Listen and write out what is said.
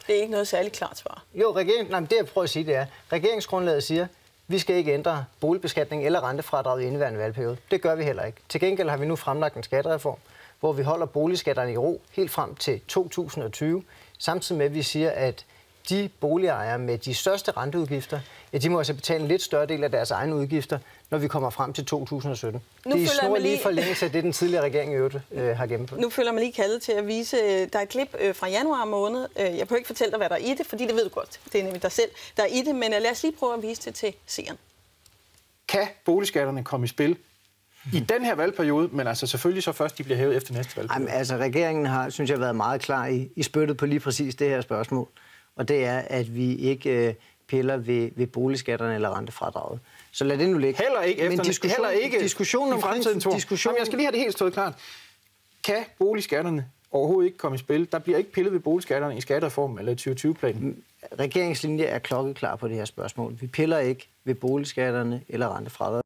Det er ikke noget særligt klart svar. Jo, det jeg prøver at sige, det er, regeringsgrundlaget siger, vi skal ikke ændre boligbeskatning eller rentefradraget i indeværende valgperiode. Det gør vi heller ikke. Til gengæld har vi nu fremlagt en skattereform, hvor vi holder boligskatterne i ro helt frem til 2020, samtidig med, at vi siger, at de boligejere med de største renteudgifter, ja, de må altså betale en lidt større del af deres egne udgifter, når vi kommer frem til 2017. Det er snor lige forlængelse af det, den tidligere regering i øvrigt har gennemført. Nu føler man lige kaldet til at vise, der er et klip fra januar måned. Jeg kan ikke fortælle dig, hvad der er i det, fordi det ved du godt. Det er nemlig dig selv, der er i det, men lad os lige prøve at vise det til seeren. Kan boligskatterne komme i spil i den her valgperiode, men altså selvfølgelig så først, de bliver hævet efter næste valgperiode? Jamen, altså, regeringen har, synes jeg, været meget klar i spyttet på lige præcis det her spørgsmål. Og det er, at vi ikke piller ved boligskatterne eller rentefradraget. Så lad det nu ligge. Heller ikke efter, heller ikke diskussionen om fremtiden. Jamen, jeg skal lige have det helt stået klart. Kan boligskatterne overhovedet ikke komme i spil? Der bliver ikke pillet ved boligskatterne i skattereformen eller i 2020-planen. Regeringslinje er klokkeklar på det her spørgsmål. Vi piller ikke ved boligskatterne eller rentefradraget.